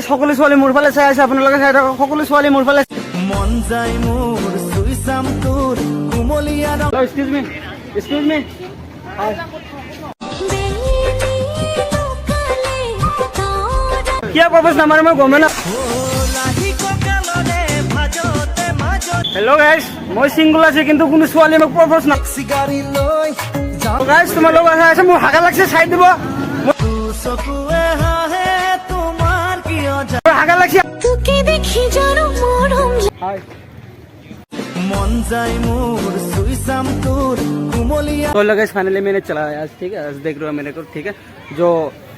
সকলো ছোৱালী মোৰ ফালে চাই আছে, আপোনালোকে চাই থাকক। সকলো ছোৱালী মোৰ ফালে মন যায় মোৰ চুইচাম তোৰ কুমলীয়া এক্সকিউজ মি কিয় প্ৰপ'জ নামাৰে মই গমে না। হেল্ল' গাইজ, মই চিংগল আছো কিন্তু কোনো ছোৱালী মোক প্ৰপ'জ না। চিগাৰী লৈ গাইজ তোমালোকে চাই আছে, মোৰ হাগা লাগছে, চাই দিব। চকুৱে হাহে তোমাৰ কিয় হাগা লাগছে। তোকে দেখি জানো মৰম মন যায় মোৰ চুইচাম তোৰ কুমলীয়া। तो गाइस फाइनली मैंने चलाया आज, ठीक है। आज देख रहे हो मेरे को, ठीक है। जो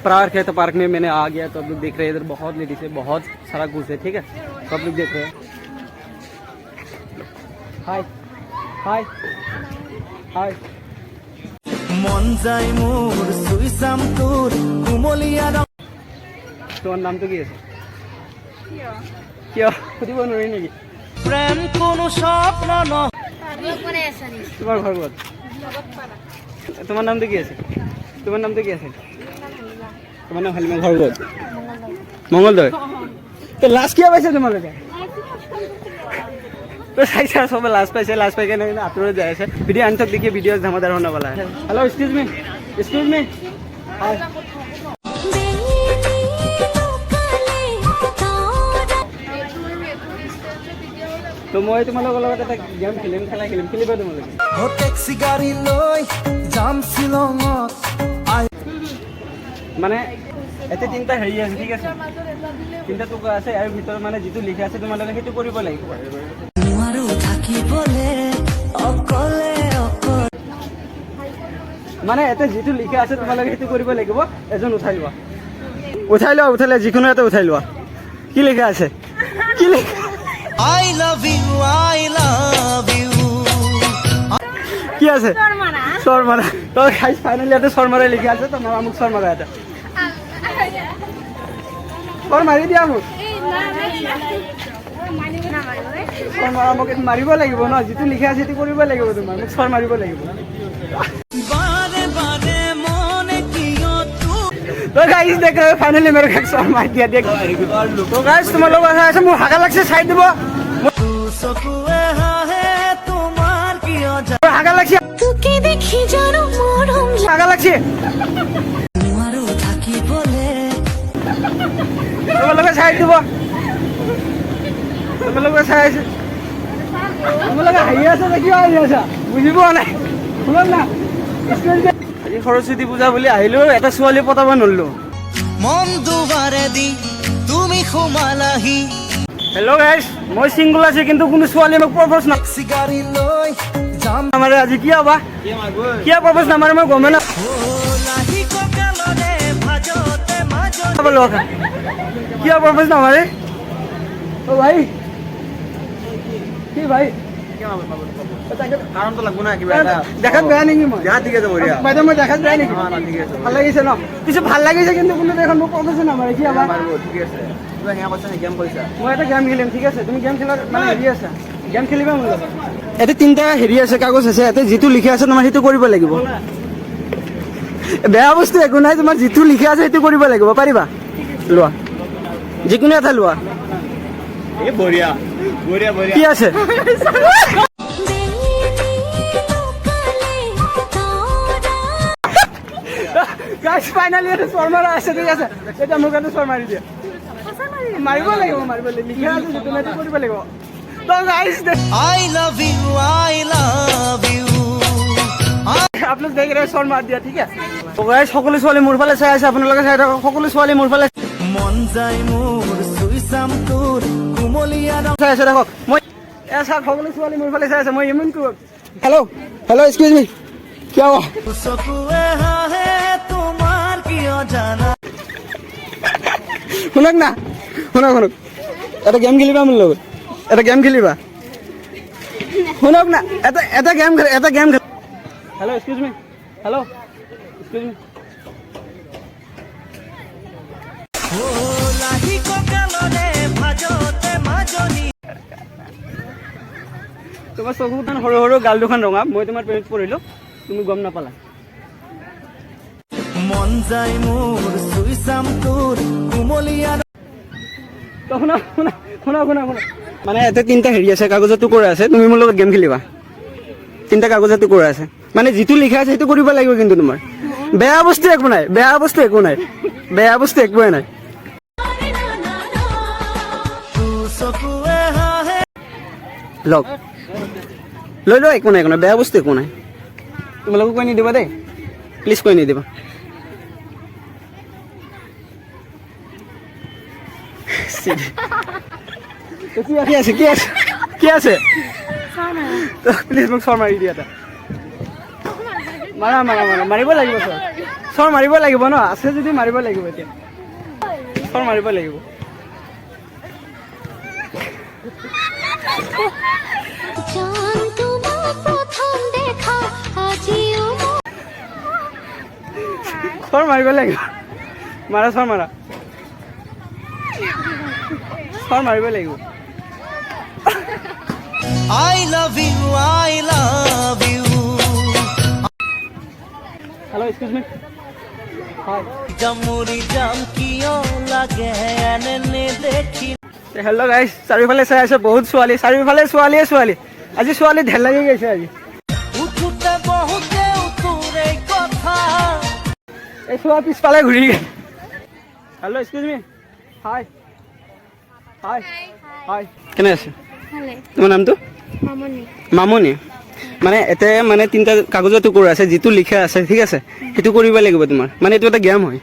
पार्क है तो पार्क में मैंने आ गया, तो आप लोग देख रहे हैं इधर बहुत लेडीज है, बहुत सारा घुस है, ठीक है। तो आप लोग देख रहे हैं। हाय हाय हाय। মন যায় মোৰ চুইচাম তোৰ কুমলীয়া তোমাৰ নাম তো কি আছে? কিয় সুধিব নোৱাৰি নেকি? প্ৰেম কোনো স্বপ্ন নহয়। তোমাৰ ঘৰ ক'ত? তোমাৰ নামটো কি আছে? তোমাৰ নামটো কি আছে? তোমাৰ নাম হালিমা, ঘৰ ক'ত? মংগলদৈ। তো লাজ কিয় পাইছে তোমালোকে? তো চাইছা চবে লাজ পাইছে, লাজ পাই কেনে আঁতৰত যাই আছে। ভিডিঅ' আনি থক দেখি ভিডিঅ' ধামাদাৰ হোৱা পালা। Hello' excuse me hi. তো মই তোমালোকৰ লগত এটা গেম খেলিবা তোমালোকে? টেক্সি গাড়ী লৈ যাম শ্বিলঙত। মানে এতে তিনিটা হেৰি আছে, ঠিক আছে। তিনিটা টুকুৰা আছে, ইয়াৰ ভিতৰত মানে যিটো লিখা আছে তোমালোকে সেইটো কৰিব লাগিব। নোৱাৰো থাকিবলে অকলে অকলে। মানে এতে যিটো লিখা আছে তোমালোকে সেইটো কৰিব লাগিব। এজন উঠাই লোৱা, যিকোনো এটা উঠাই লোৱা। কি লিখা আছে? কি লিখা? I love you কি আছে? শৰ্মাৰা। তো গাইস ফাইনালি এটা শৰ্মাৰা লিখা আছে, তো মাৰা মোক শৰ্মাৰা এটা। শৰ মাৰি দিয়া মোক। শৰ্মাৰা মোক মাৰিব লাগিব ন, যিটো লিখা আছে সেইটো কৰিব লাগিব তোমাৰ। মোক শৰ মাৰিব লাগিব। বাৰে বাৰে মনে কিয় तो गाइस देख रहे हो फाइनली मेरे को शॉट मार दिया, देख। तो गाइस তোমালোক আছে, মোৰ হাগা লাগছে, চাই দিব। চকুৱে হাহে তোমাৰ কিয় হাগা লাগছে, তোকে দেখি জানো মৰম হাগা লাগছে। নোৱাৰো থাকিবলে। তোমালোকে চাই দিব। তোমালোকে চাই আছে, তোমালোকে হাঁহি আছে নে কিয় হাঁহি আছা? বুজি পোৱা নাই। শুনক না, আজি সৰস্বতী পূজা বুলি আহিলো, এটা ছোৱালী পতাব নোৱাৰিলো। মন দুবাৰে দি তুমি সোমালাহি। হেল্ল' গাইস, মই চিংগল আছো কিন্তু কোনো ছোৱালী মোক প্ৰপ'জ না। চিগাৰী লৈ যাম আমাৰে আজি কি হবা? কিয় প্ৰপ'জ নামাৰে মই গমে না। লাহি ককালৰে ভাজতে মাজত কিয় প্ৰপ'জ নামাৰে? অ ভাই, কি ভাই? কাৰণটো লাগব না কিবা এটা দেখাত বেয়া নেকি? মই যা ঠিক আছে বঢ়িয়া বাইদেউ মই দেখাত বেয়া নেকি? না ঠিক আছে ভাল লাগিছে ন? কিছু ভাল লাগিছে কিন্তু কোনো এখন মোক প্ৰপ'জ নামাৰে, কি হবা? মাৰিব ঠিক আছে কিবা হেয়া কৈছা গেম কৰিছা মই এটা গেম খেলিম, ঠিক আছে? তুমি গেম খেলাৰ মানে হেৰি আছে, গেম খেলিবা মোৰ লগত? ইয়াতে তিনিটা হেৰি আছে, কাগজ আছে। ইয়াতে যিটো লিখা আছে তোমাৰ সেইটো কৰিব লাগিব। বেয়া বস্তু একো নাই, তোমাৰ যিটো লিখা আছে সেইটো কৰিব লাগিব। পাৰিবা? লোৱা, যিকোনো এটা লোৱা। এই বঢ়িয়া বঢ়িয়া বঢ়িয়া কি আছে? গাইস ফাইনালি এটা শৰ্মাৰা আছে, ঠিক আছে। এটা মোক এটা শৰ মাৰি দিয়া। মাৰিব লাগিব, লিখা আছে যিটো সেইটো কৰিব লাগিব। তো গাইস I love you आप लोग देख रहे हैं, शॉट मार दिया, ठीक है। तो गाइस সকলো ছোৱালী মোৰ ফালে চাই আছে, আপোনালোকে চাই থাকক। সকলো ছোৱালী মোৰ ফালে মন যায় মোৰ চুইচাম তোৰ কুমলীয়া চাই আছে, দেখক। মই এসা সকলো ছোৱালী মোৰ ফালে চাই আছে, মই ইমান কো। হেল্ল' এক্সকিউজ মি, কি হ'ব? চকুৱে হাহে তোমাৰ কিয় জানা। শুনক না, শুনক। এটা গেম খেলিবা মোৰ লগত? এটা গেম খেলিবা? শুনক না, এটা গেম হেল্ল' এক্সকিউজ মি, এক্সকিউজ মি। লাহি ককালৰে ভাজতে মাজনী। তোমাৰ চকুখন সৰু গাল দুখন ৰঙা, মই তোমাৰ প্ৰেমত পৰিলো, তুমি গম নাপালা। মন যায় মোৰ চুইচাম তোৰ কুমলীয়া তো শুনা শুনা শুনা শুনা শুনা মানে ইয়াতে তিনিটা হেৰি আছে কাগজৰ টুকুৰা আছে তুমি মোৰ লগত গেম খেলিবা তিনিটা কাগজৰ টুকুৰা আছে মানে যিটো লিখা আছে সেইটো কৰিব লাগিব কিন্তু তোমাৰ বেয়া বস্তু একো নাই বেয়া বস্তু একো নাই বেয়া বস্তু একোৱে নাই চকুৱে হাঁহে লওক লৈ লওক একো নাই বেয়া বস্তু একো নাই তোমালোকক কৈ নিদিবা দেই প্লিজ কৈ নিদিবা কি আছে কি আছে কি আছে প্লিজ মোক চৰ মাৰি দিয়া এটা মাৰা মাৰা মাৰা মাৰিব লাগিব চৰ মাৰিব লাগিব ন আছে যদি মাৰিব লাগিব এতিয়া চৰ মাৰিব লাগিব জান তোমাৰ প্ৰথম দেখা আজিও চৰ মাৰিব লাগিব মাৰা চৰ মাৰা চৰ মাৰিব লাগিব I love you, I love you. Hello' excuse me হয় জমুৰি জাম কিয় লাগে এনে দেখি হেল্ল' গাইছ চাৰিওফালে চাই আছে বহুত ছোৱালী চাৰিওফালে ছোৱালীয়ে ছোৱালী আজি ছোৱালী ঢেৰ লাগি গৈছে আজি উঠোতে বহুতে উঠোৰে কথা এই চোৱা পিছফালে ঘূৰি গ'ল হেল্ল' এক্সকিউজ মি হাই হাই হাই কেনে আছে তোমাৰ নামটো মামনি মানে এতে মানে তিনিটা কাগজৰ টুকুৰা আছে যিটো লিখা আছে ঠিক আছে সেইটো কৰিব লাগিব তোমাৰ মানে এইটো এটা গেম হয়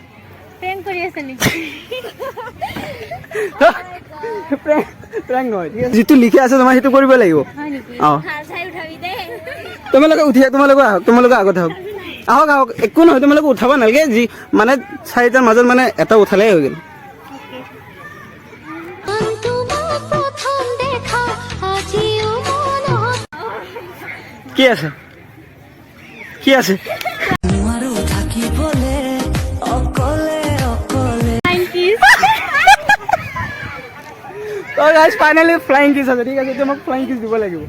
প্ৰেম কৰি আছে নেকি প্ৰেংক নহয় ঠিক আছে যিটো লিখা আছে তোমাৰ সেইটো কৰিব লাগিব হয় নেকি অঁ চাই উঠাবি দে তোমালোকে আহক তোমালোকে আগত আহক আহক আহক একো নহয় তোমালোকে উঠাব নালাগে যি মানে চাৰিটাৰ মাজত মানে এটা উঠালেই হৈ গ'ল জান তোমাৰ প্ৰথম দেখা আজিও মন কি আছে কি আছে তোমাৰো থাকিবলে অকলে অকলে তো গাইজ ফাইনেলি ফ্লাইং কিছ আছে ঠিক আছে এতিয়া মোক ফ্লাইং কিছ দিব লাগিব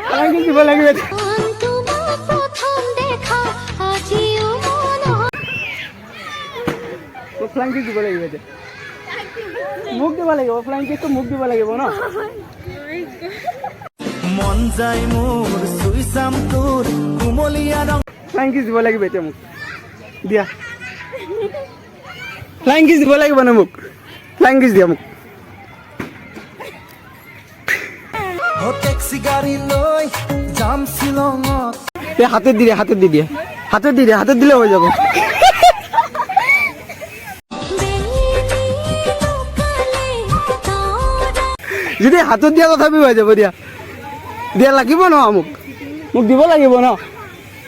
ফ্লাইং কিছ দিব লাগিব এতিয়া জান তোমার প্রথম দেখা আজিও মন মোক ফ্লাইং কিছ দিব লাগিব এতিয়া মোক দিব লাগিব ফ্লাইং কিছটো মোক দিব লাগিব ন মন যায় মোৰ চুই চাম তোৰ কুমলীয়া ৰং ফ্লাইং কিছ দিব লাগিব এতিয়া মোক দিয়া ফ্লাইং কিছ দিব লাগিব ন মোক ফ্লাইং কিছ দিয়া মোক টেক্সি গাড়ী লৈ যাম শ্বিলঙত এই হাতত দি দিয়ে হাতত দিলে হৈ যাব যদি হাতত দিয়া তথাপি হৈ যাব দিয়া দিয়া লাগিব ন মোক দিব লাগিব ন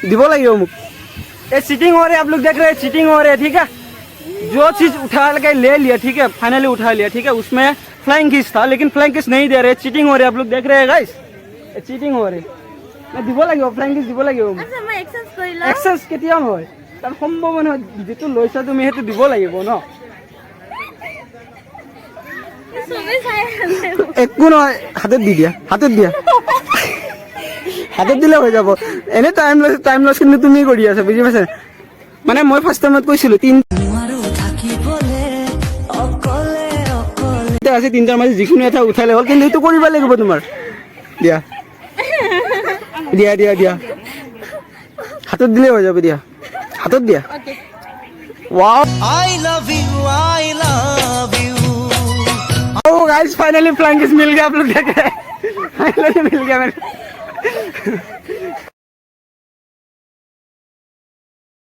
দিব লাগিব মোক ये चीटिंग हो रही है आप लोग देख रहे हैं चीटिंग हो रही है ठीक है जो चीज उठा के ले लिया ठीक है फाइनली उठा लिया ठीक है उसमें फ्लाइंग किस था लेकिन फ्लाइंग किस नहीं दे रहे चीटिंग हो रही है आप लोग देख रहे हैं गाइस ये चीटिंग हो रही मैं দিব লাগিব ফ্লাইং কিস দিব লাগিব আচ্ছা মই এক্সেঞ্জ কৰি লম এক্সেঞ্জ কেতিয়া হয় তাৰ সম্ভৱ নহয় যেটো লৈছা তুমি হেতু দিব লাগিব ন সবে চাই আছে একো নহয় হাতত দি দিয়া হাতত দিলে হৈ যাব এনে টাইম লছ কিন্তু তুমি কৰি আছা বুজি পাইছা মানে মই ফাৰ্ষ্ট টাইমত কৈছিলো নোৱাৰো থাকিবলে অকলে অকলে তিনিটা আছে তিনিটাৰ মাজত যিকোনো এটা উঠালে হ'ল কিন্তু এইটো কৰিব লাগিব তোমাৰ দিয়া দিয়া দিয়া দিয়া হাতত দিলে হৈ যাব দিয়া হাতত দিয়া wow I love you, I love you. Oh guys finally flying kiss मिल गया आप लोग देख रहे हैं फाइनली मिल गया मेरे